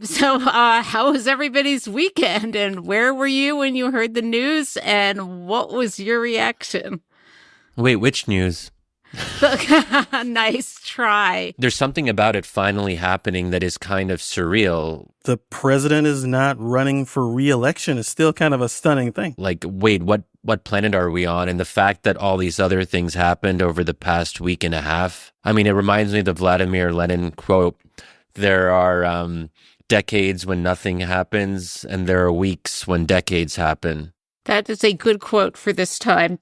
So, how was everybody's weekend, and where were you when you heard the news, and what was your reaction? Wait, which news? Nice try. There's something about it finally happening that is kind of surreal. The president is not running for re-election is still kind of a stunning thing. Like, wait, what planet are we on? And the fact that all these other things happened over the past week and a half. I mean, it reminds me of the Vladimir Lenin quote. There are decades when nothing happens, and there are weeks when decades happen. That is a good quote for this time.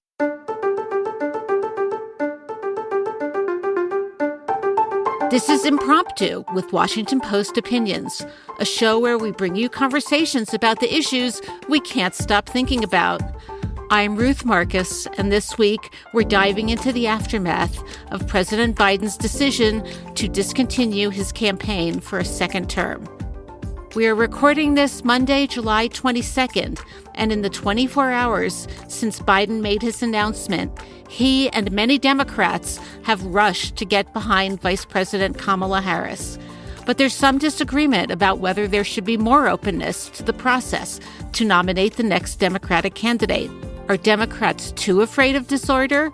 This is Impromptu with Washington Post Opinions, a show where we bring you conversations about the issues we can't stop thinking about. I'm Ruth Marcus, and this week we're diving into the aftermath of President Biden's decision to discontinue his campaign for a second term. We are recording this Monday, July 22nd, and in the 24 hours since Biden made his announcement, he and many Democrats have rushed to get behind Vice President Kamala Harris. But there's some disagreement about whether there should be more openness to the process to nominate the next Democratic candidate. Are Democrats too afraid of disorder?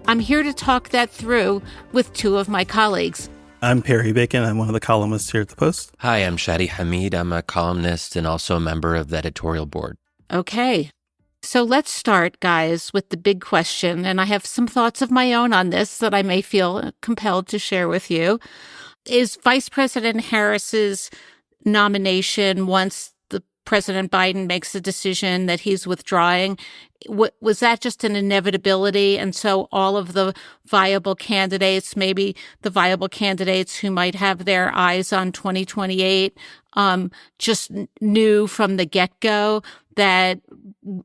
I'm here to talk that through with two of my colleagues. I'm Perry Bacon. I'm one of the columnists here at the Post. Hi, I'm Shadi Hamid. I'm a columnist and also a member of the editorial board. Okay. So let's start, guys, with the big question, and I have some thoughts of my own on this that I may feel compelled to share with you. Is Vice President Harris's nomination, once the President Biden makes the decision that he's withdrawing, was that just an inevitability? And so all of the viable candidates, maybe the viable candidates who might have their eyes on 2028, just knew from the get-go that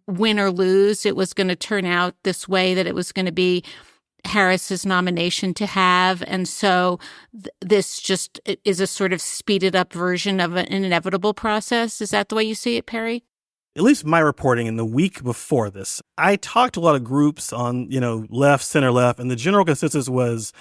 win or lose, it was going to turn out this way, that it was going to be Harris's nomination to have. And so this just is a sort of speeded up version of an inevitable process. Is that the way you see it, Perry? At least my reporting in the week before this, I talked to a lot of groups on, left, center, left, and the general consensus was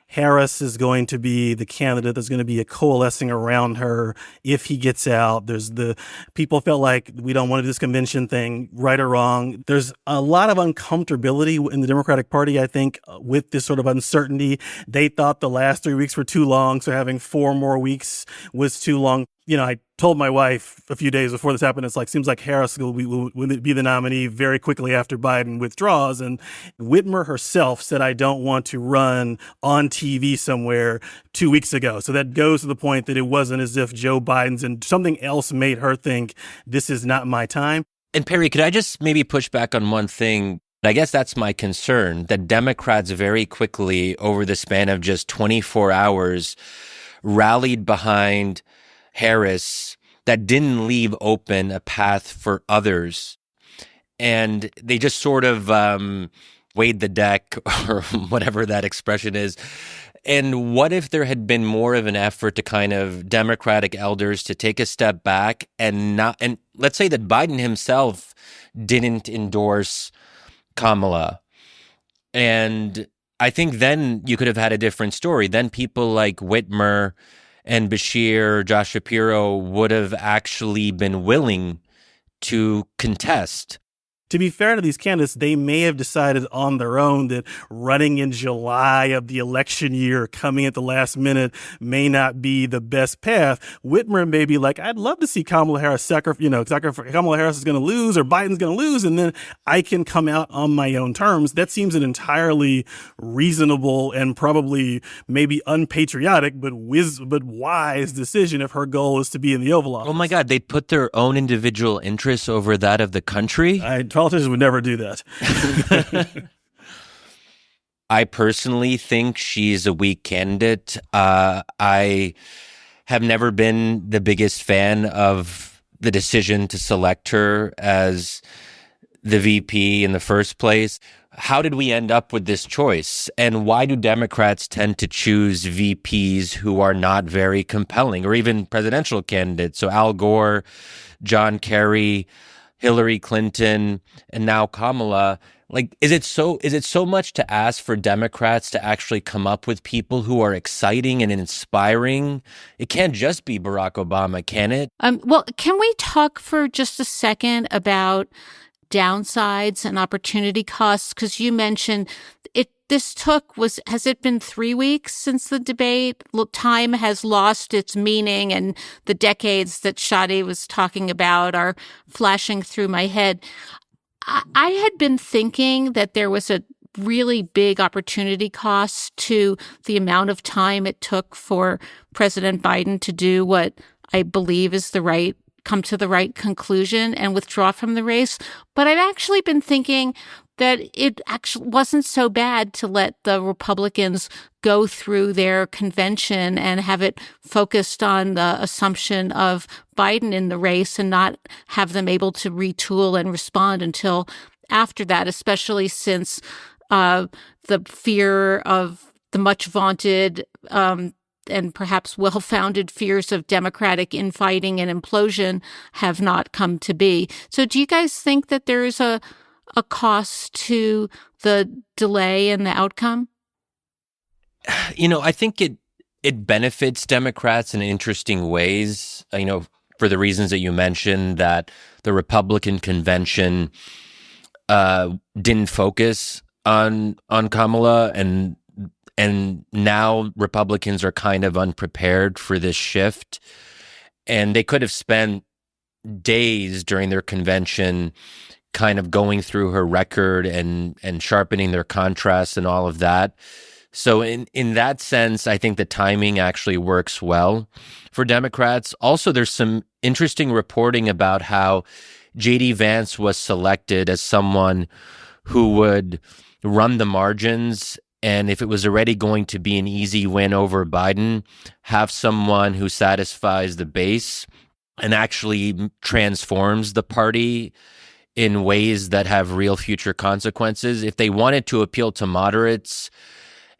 Harris is going to be the candidate that's going to be a coalescing around her if he gets out. There's the people felt like we don't want to do this convention thing, right or wrong. There's a lot of uncomfortability in the Democratic Party, I think, with this sort of uncertainty. They thought the last 3 weeks were too long, so having 4 more weeks was too long. I told my wife a few days before this happened, seems like Harris will be the nominee very quickly after Biden withdraws. And Whitmer herself said, I don't want to run on TV somewhere 2 weeks ago. So that goes to the point that it wasn't as if Joe Biden's and something else made her think this is not my time. And Perry, could I just maybe push back on one thing? I guess that's my concern, that Democrats very quickly, over the span of just 24 hours, rallied behind Harris that didn't leave open a path for others. And they just sort of weighed the deck, or whatever that expression is. And what if there had been more of an effort to kind of Democratic elders to take a step back and let's say that Biden himself didn't endorse Kamala. And I think then you could have had a different story. Then people like Whitmer and Bashir, Josh Shapiro would have actually been willing to contest. To be fair to these candidates, they may have decided on their own that running in July of the election year, coming at the last minute, may not be the best path. Whitmer may be like, I'd love to see Kamala Harris Kamala Harris is going to lose or Biden's going to lose, and then I can come out on my own terms. That seems an entirely reasonable and probably maybe unpatriotic, but wise decision if her goal is to be in the Oval Office. Oh my God, they put their own individual interests over that of the country? Politicians would never do that. I personally think she's a weak candidate. I have never been the biggest fan of the decision to select her as the VP in the first place. How did we end up with this choice? And why do Democrats tend to choose VPs who are not very compelling, or even presidential candidates? So Al Gore, John Kerry, Hillary Clinton, and now Kamala. Like, is it so much to ask for Democrats to actually come up with people who are exciting and inspiring? It can't just be Barack Obama, can it? Well, can we talk for just a second about downsides and opportunity costs? Because you mentioned it. Has it been 3 weeks since the debate? Time has lost its meaning, and the decades that Shadi was talking about are flashing through my head. I had been thinking that there was a really big opportunity cost to the amount of time it took for President Biden to do what I believe is come to the right conclusion and withdraw from the race. But I've actually been thinking that it actually wasn't so bad to let the Republicans go through their convention and have it focused on the assumption of Biden in the race and not have them able to retool and respond until after that, especially since the fear of the much vaunted and perhaps well-founded fears of Democratic infighting and implosion have not come to be. So do you guys think that there is a cost to the delay in the outcome? I think it benefits Democrats in interesting ways, for the reasons that you mentioned, that the Republican convention didn't focus on Kamala, and now Republicans are kind of unprepared for this shift. And they could have spent days during their convention kind of going through her record and sharpening their contrasts and all of that. So in that sense, I think the timing actually works well for Democrats. Also, there's some interesting reporting about how J.D. Vance was selected as someone who would run the margins, and if it was already going to be an easy win over Biden, have someone who satisfies the base and actually transforms the party in ways that have real future consequences. If they wanted to appeal to moderates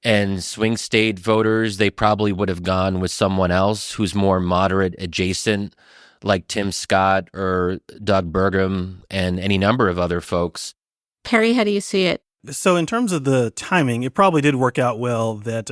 and swing state voters, they probably would have gone with someone else who's more moderate adjacent, like Tim Scott or Doug Burgum and any number of other folks. Perry, how do you see it? So in terms of the timing, it probably did work out well that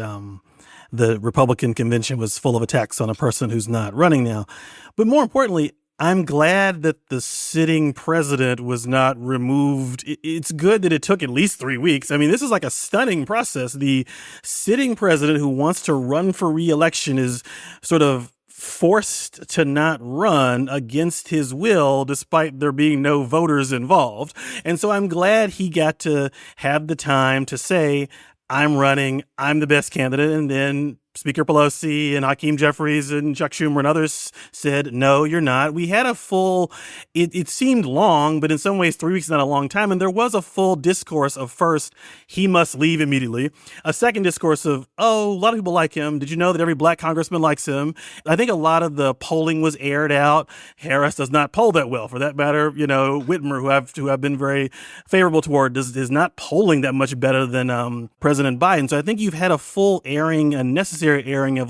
the Republican convention was full of attacks on a person who's not running now. But more importantly, I'm glad that the sitting president was not removed. It's good that it took at least 3 weeks. I mean, this is like a stunning process. The sitting president who wants to run for re-election is sort of forced to not run against his will, despite there being no voters involved. And so I'm glad he got to have the time to say, I'm running, I'm the best candidate. And then Speaker Pelosi and Hakeem Jeffries and Chuck Schumer and others said, no, you're not. We had a full, it seemed long, but in some ways 3 weeks is not a long time. And there was a full discourse of, first, he must leave immediately. A second discourse of, oh, a lot of people like him. Did you know that every black congressman likes him? I think a lot of the polling was aired out. Harris does not poll that well. For that matter, Whitmer, who I've been very favorable toward, is not polling that much better than President Biden. So I think you've had a full airing, a necessary airing of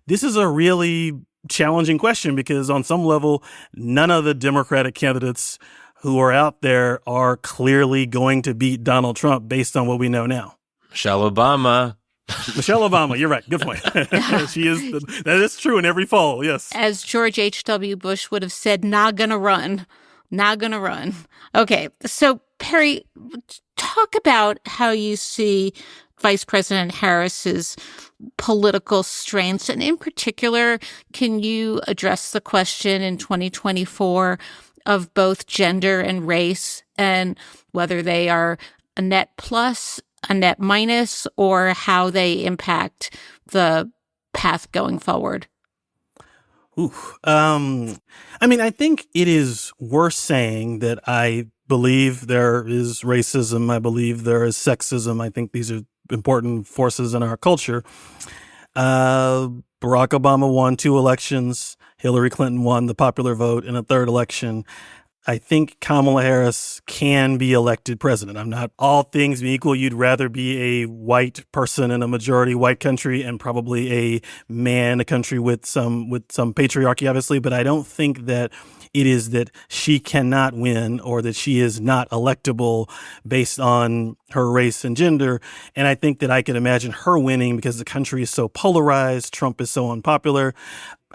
this is a really challenging question because on some level, none of the Democratic candidates who are out there are clearly going to beat Donald Trump based on what we know now. Michelle Obama. Michelle Obama, you're right. Good point. She is. That is true in every poll. Yes. As George H.W. Bush would have said, not gonna run. Not gonna run. Okay. So Perry, talk about how you see Vice President Harris's political strengths. And in particular, can you address the question in 2024 of both gender and race and whether they are a net plus, a net minus, or how they impact the path going forward? I think it is worth saying that I believe there is racism. I believe there is sexism. I think these are important forces in our culture. Barack Obama won 2 elections. Hillary Clinton won the popular vote in a 3rd election. I think Kamala Harris can be elected president. I'm not, all things being equal, you'd rather be a white person in a majority white country and probably a man in a country with some patriarchy, obviously. But I don't think that it is that she cannot win or that she is not electable based on her race and gender. And I think that I could imagine her winning because the country is so polarized. Trump is so unpopular.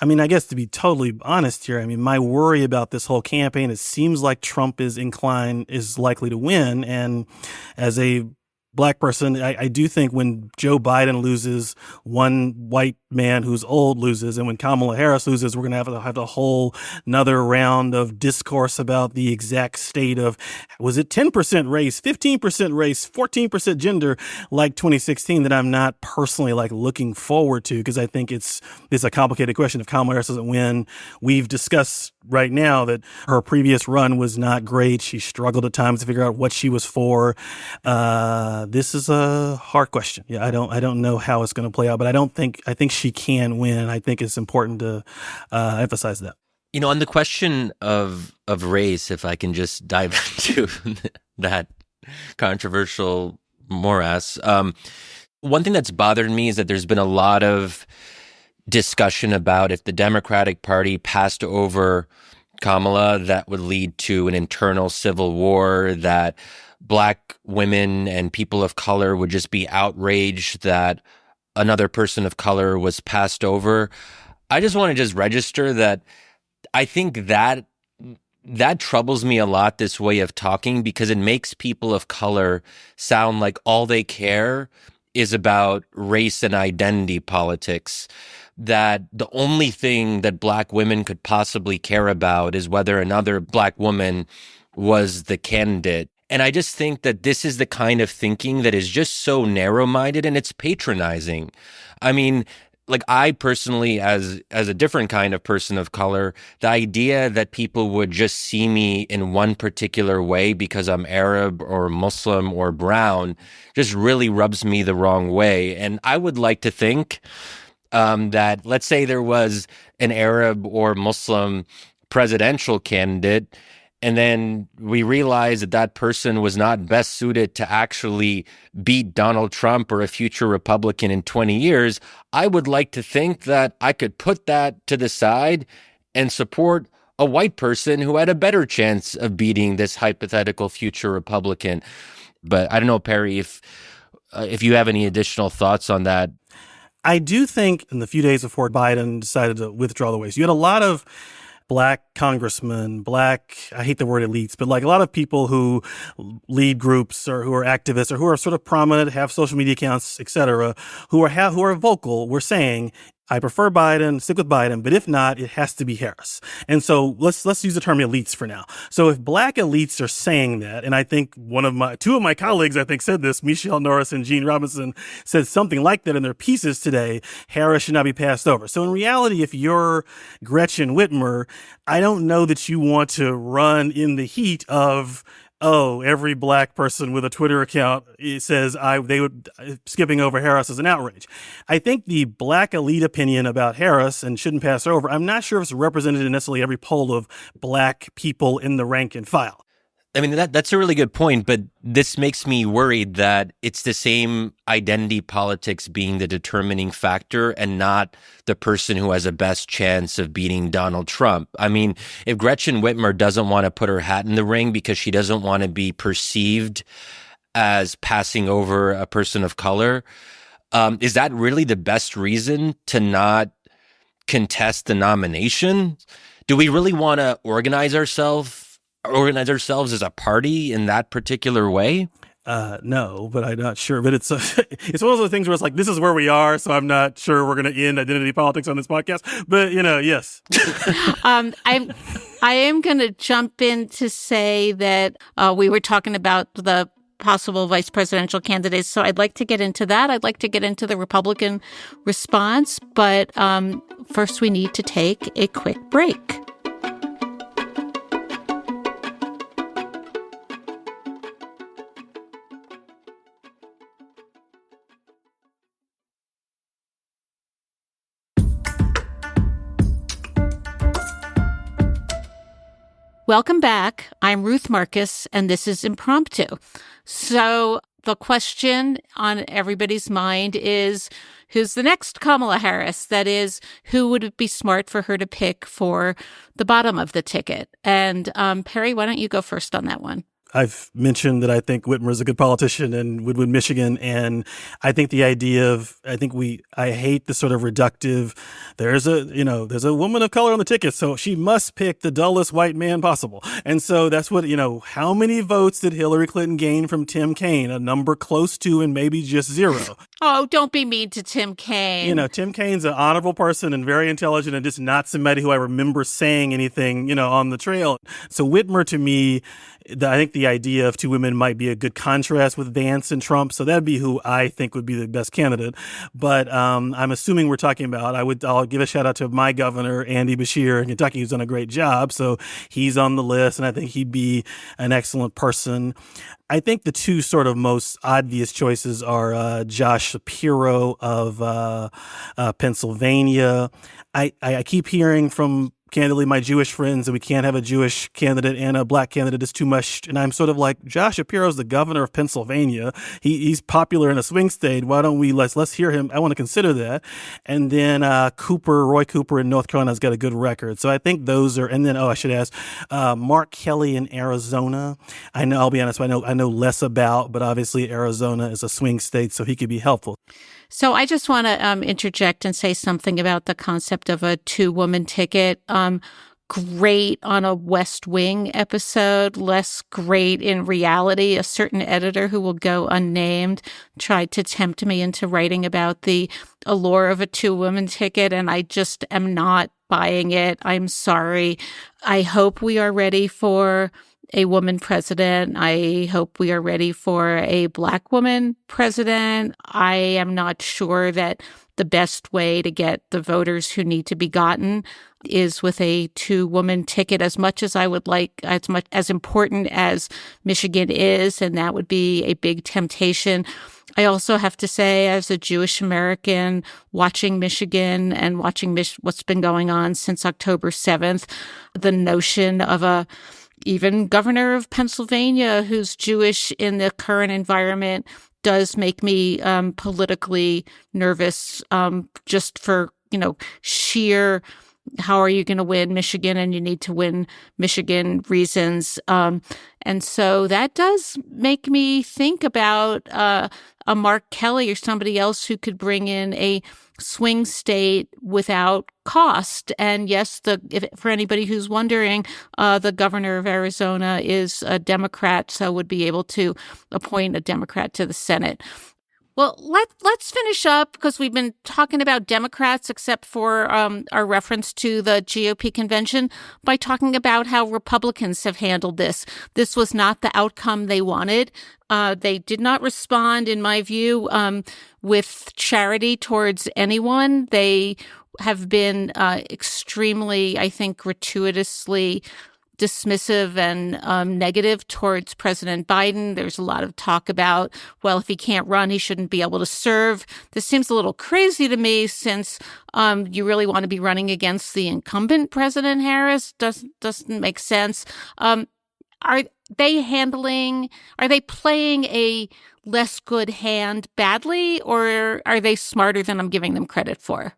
I mean, I guess to be totally honest here, I mean, my worry about this whole campaign, it seems like Trump is likely to win. And as a Black person, I do think when Joe Biden loses, one white man who's old loses, and when Kamala Harris loses, we're going to have a whole another round of discourse about the exact state of, was it 10% race, 15% race, 14% gender, like 2016, that I'm not personally like looking forward to, because I think it's a complicated question. If Kamala Harris doesn't win, we've discussed right now that her previous run was not great. She struggled at times to figure out what she was for. This is a hard question. Yeah, I don't know how it's going to play out, but I think she can win. I think it's important to emphasize that. You know, on the question of race, if I can just dive into that controversial morass, one thing that's bothered me is that there's been a lot of discussion about if the Democratic Party passed over Kamala, that would lead to an internal civil war, that Black women and people of color would just be outraged that another person of color was passed over. I just want to just register that I think that troubles me a lot, this way of talking, because it makes people of color sound like all they care is about race and identity politics, that the only thing that Black women could possibly care about is whether another Black woman was the candidate. And I just think that this is the kind of thinking that is just so narrow-minded, and it's patronizing. I mean, like, I personally, as a different kind of person of color, the idea that people would just see me in one particular way because I'm Arab or Muslim or brown just really rubs me the wrong way. And I would like to think that, let's say there was an Arab or Muslim presidential candidate, and then we realized that that person was not best suited to actually beat Donald Trump or a future Republican in 20 years, I would like to think that I could put that to the side and support a white person who had a better chance of beating this hypothetical future Republican. But I don't know, Perry, if you have any additional thoughts on that. I do think in the few days before Biden decided to withdraw the race, you had a lot of Black congressmen, I hate the word elites, but like a lot of people who lead groups or who are activists or who are sort of prominent, have social media accounts, et cetera, who are vocal, were saying, I prefer Biden, stick with Biden, but if not, it has to be Harris. And so let's use the term elites for now. So if Black elites are saying that, and I think two of my colleagues, I think, said this, Michelle Norris and Gene Robinson, said something like that in their pieces today, Harris should not be passed over. So in reality, if you're Gretchen Whitmer, I don't know that you want to run in the heat of, every Black person with a Twitter account says skipping over Harris is an outrage. I think the Black elite opinion about Harris and shouldn't pass her over, I'm not sure if it's represented in necessarily every poll of Black people in the rank and file. I mean, that's a really good point, but this makes me worried that it's the same identity politics being the determining factor and not the person who has a best chance of beating Donald Trump. I mean, if Gretchen Whitmer doesn't want to put her hat in the ring because she doesn't want to be perceived as passing over a person of color, is that really the best reason to not contest the nomination? Do we really want to organize ourselves as a party in that particular way? No, but I'm not sure. But it's it's one of those things where it's like, this is where we are, so I'm not sure we're going to end identity politics on this podcast. But, yes. I am going to jump in to say that we were talking about the possible vice presidential candidates. So I'd like to get into that. I'd like to get into the Republican response. But first, we need to take a quick break. Welcome back. I'm Ruth Marcus, and this is Impromptu. So the question on everybody's mind is, who's the next Kamala Harris? That is, who would it be smart for her to pick for the bottom of the ticket? And Perry, why don't you go first on that one? I've mentioned that I think Whitmer is a good politician and would win Michigan. And I think the idea of, I hate the sort of reductive, there's a woman of color on the ticket, so she must pick the dullest white man possible. And so that's what, how many votes did Hillary Clinton gain from Tim Kaine? A number close to and maybe just zero. Oh, don't be mean to Tim Kaine. Tim Kaine's an honorable person and very intelligent and just not somebody who I remember saying anything, on the trail. So Whitmer, to me, I think the idea of two women might be a good contrast with Vance and Trump. So that'd be who I think would be the best candidate. But I'm assuming we're talking about, I'll give a shout out to my governor, Andy Beshear in Kentucky, who's done a great job. So he's on the list, and I think he'd be an excellent person. I think the two sort of most obvious choices are Josh Shapiro of Pennsylvania. I keep hearing from, candidly, my Jewish friends that we can't have a Jewish candidate and a black candidate. It's too much. And I'm sort of like, Josh Shapiro's the governor of Pennsylvania. He's popular in a swing state. Why don't we let's hear him? I want to consider that. And then Roy Cooper in North Carolina has got a good record. So I think those are. And then I should ask Mark Kelly in Arizona. I'll be honest, I know less about, but obviously Arizona is a swing state, so he could be helpful. So I just want to interject and say something about the concept of a two-woman ticket. Great on a West Wing episode, less great in reality. A certain editor who will go unnamed tried to tempt me into writing about the allure of a two-woman ticket, and I just am not buying it. I'm sorry. I hope we are ready for a woman president. I hope we are ready for a black woman president. I am not sure that the best way to get the voters who need to be gotten is with a two-woman ticket, as much as I would like, as important as Michigan is, and that would be a big temptation. I also have to say, as a Jewish American watching Michigan and watching what's been going on since October 7th, the notion of even governor of Pennsylvania who's Jewish in the current environment does make me politically nervous, just for, sheer how are you going to win Michigan, and you need to win Michigan reasons. And so that does make me think about a Mark Kelly or somebody else who could bring in a swing state without cost. And yes, for anybody who's wondering, the governor of Arizona is a Democrat, so would be able to appoint a Democrat to the Senate. Well, let's finish up, because we've been talking about Democrats, except for our reference to the GOP convention, by talking about how Republicans have handled this. This was not the outcome they wanted. They did not respond, in my view, with charity towards anyone. They have been extremely, I think, gratuitously dismissive and negative towards President Biden. There's a lot of talk about, well, if he can't run, he shouldn't be able to serve. This seems a little crazy to me, since you really want to be running against the incumbent President Harris. Doesn't make sense. Are they playing a less good hand badly, or are they smarter than I'm giving them credit for?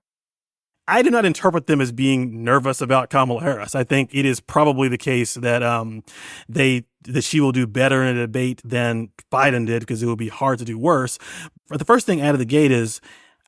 I do not interpret them as being nervous about Kamala Harris. I think it is probably the case that that she will do better in a debate than Biden did, because it will be hard to do worse. But the first thing out of the gate is,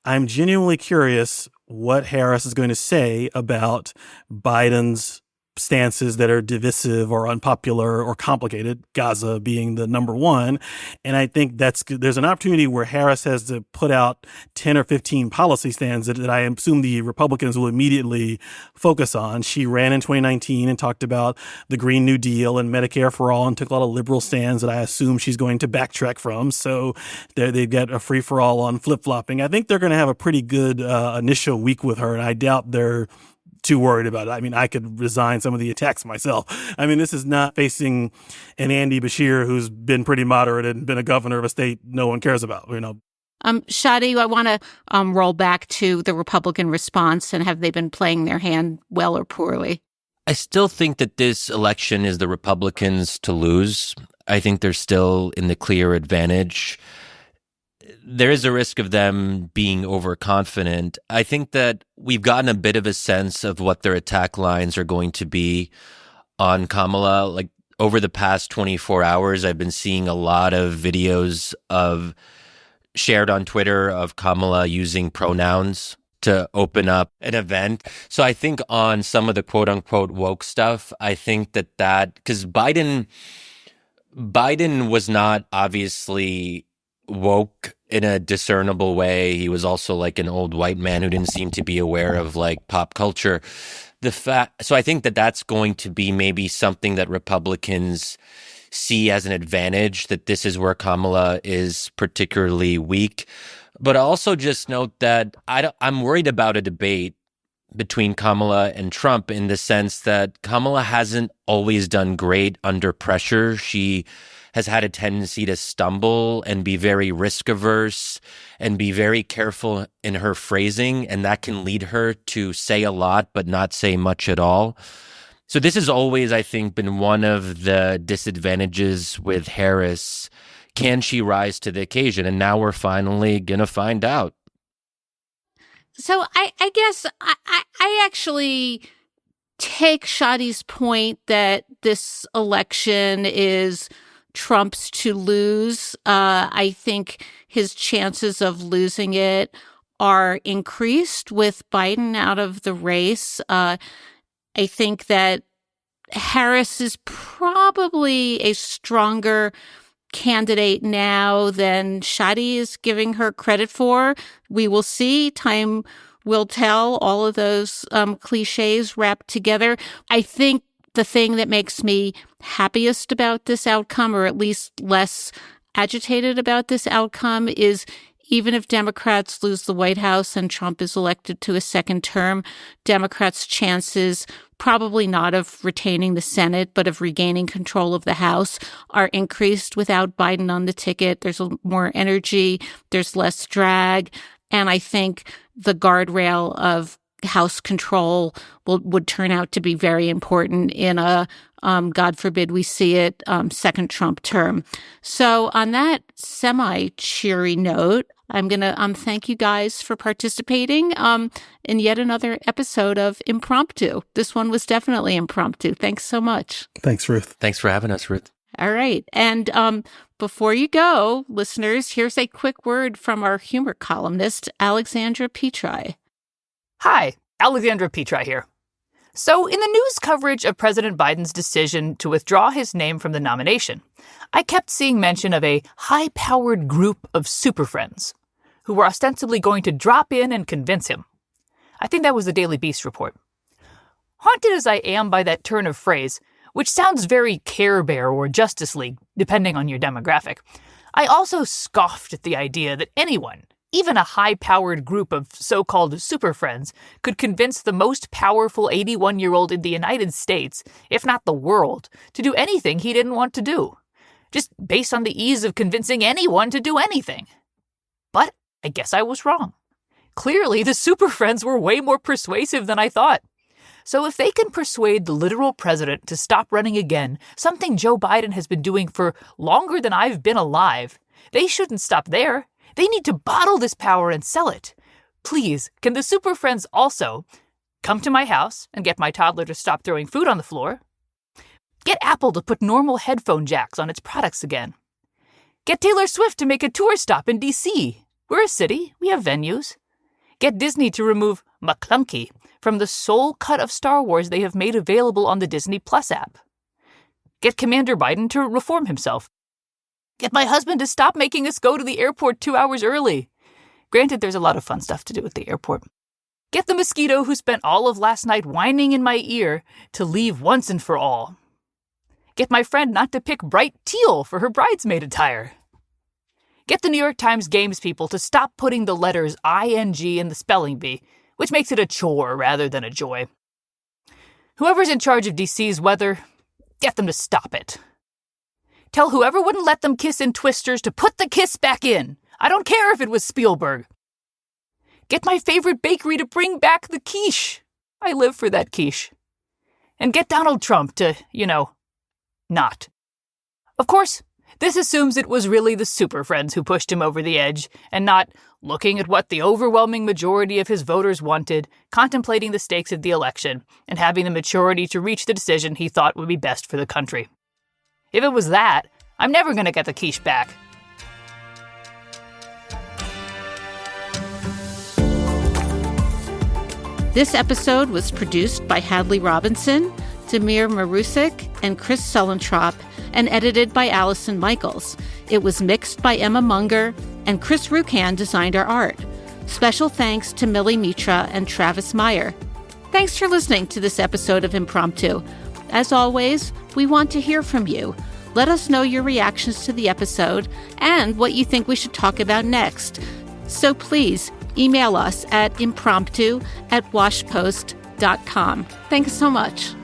I'm genuinely curious what Harris is going to say about Biden's stances that are divisive or unpopular or complicated, Gaza being the number one. And I think there's an opportunity where Harris has to put out 10 or 15 policy stands that I assume the Republicans will immediately focus on. She ran in 2019 and talked about the Green New Deal and Medicare for all, and took a lot of liberal stands that I assume she's going to backtrack from. So they've got a free-for-all on flip-flopping. I think they're going to have a pretty good initial week with her, and I doubt they're too worried about it. I mean, I could resign some of the attacks myself. I mean, this is not facing an Andy Beshear who's been pretty moderate and been a governor of a state no one cares about, Shadi, I want to roll back to the Republican response, and have they been playing their hand well or poorly? I still think that this election is the Republicans to lose. I think they're still in the clear advantage. There is a risk of them being overconfident. I think that we've gotten a bit of a sense of what their attack lines are going to be on Kamala. Like over the past 24 hours, I've been seeing a lot of videos of shared on Twitter of Kamala using pronouns to open up an event. So I think on some of the quote unquote woke stuff, I think that because Biden was not obviously woke in a discernible way. He was also like an old white man who didn't seem to be aware of like pop culture. So I think that that's going to be maybe something that Republicans see as an advantage, that this is where Kamala is particularly weak. But also just note that I'm worried about a debate between Kamala and Trump in the sense that Kamala hasn't always done great under pressure. She has had a tendency to stumble and be very risk averse and be very careful in her phrasing. And that can lead her to say a lot, but not say much at all. So this has always, I think, been one of the disadvantages with Harris. Can she rise to the occasion? And now we're finally going to find out. So I guess I actually take Shadi's point that this election is Trump's to lose. I think his chances of losing it are increased with Biden out of the race. I think that Harris is probably a stronger candidate now than Shadi is giving her credit for. We will see. Time will tell. All of those cliches wrapped together. I think the thing that makes me happiest about this outcome, or at least less agitated about this outcome, is even if Democrats lose the White House and Trump is elected to a second term, Democrats' chances, probably not of retaining the Senate, but of regaining control of the House, are increased without Biden on the ticket. There's more energy, there's less drag, and I think the guardrail of House control would turn out to be very important in a, God forbid we see it, second Trump term. So on that semi-cheery note, I'm going to thank you guys for participating in yet another episode of Impromptu. This one was definitely impromptu. Thanks so much. Thanks, Ruth. Thanks for having us, Ruth. All right. And before you go, listeners, here's a quick word from our humor columnist, Alexandra Petri. Hi, Alexandra Petri here. So, in the news coverage of President Biden's decision to withdraw his name from the nomination, I kept seeing mention of a high-powered group of super friends who were ostensibly going to drop in and convince him. I think that was the Daily Beast report. Haunted as I am by that turn of phrase, which sounds very Care Bear or Justice League, depending on your demographic, I also scoffed at the idea that anyone, even a high-powered group of so-called super friends, could convince the most powerful 81-year-old in the United States, if not the world, to do anything he didn't want to do, just based on the ease of convincing anyone to do anything. But I guess I was wrong. Clearly, the super friends were way more persuasive than I thought. So if they can persuade the literal president to stop running again, something Joe Biden has been doing for longer than I've been alive, they shouldn't stop there. They need to bottle this power and sell it. Please, can the super friends also come to my house and get my toddler to stop throwing food on the floor? Get Apple to put normal headphone jacks on its products again. Get Taylor Swift to make a tour stop in D.C. We're a city. We have venues. Get Disney to remove McClunky from the sole cut of Star Wars they have made available on the Disney Plus app. Get Commander Biden to reform himself. Get my husband to stop making us go to the airport 2 hours early. Granted, there's a lot of fun stuff to do at the airport. Get the mosquito who spent all of last night whining in my ear to leave once and for all. Get my friend not to pick bright teal for her bridesmaid attire. Get the New York Times Games people to stop putting the letters ING in the spelling bee, which makes it a chore rather than a joy. Whoever's in charge of DC's weather, get them to stop it. Tell whoever wouldn't let them kiss in Twisters to put the kiss back in. I don't care if it was Spielberg. Get my favorite bakery to bring back the quiche. I live for that quiche. and get Donald Trump to, not. Of course, this assumes it was really the super friends who pushed him over the edge, and not looking at what the overwhelming majority of his voters wanted, contemplating the stakes of the election, and having the maturity to reach the decision he thought would be best for the country. If it was that, I'm never going to get the quiche back. This episode was produced by Hadley Robinson, Demir Marusik, and Chris Sulentrop, and edited by Allison Michaels. It was mixed by Emma Munger, and Chris Rucan designed our art. Special thanks to Millie Mitra and Travis Meyer. Thanks for listening to this episode of Impromptu. As always, we want to hear from you. Let us know your reactions to the episode and what you think we should talk about next. So please email us at impromptu@washpost.com. Thanks so much.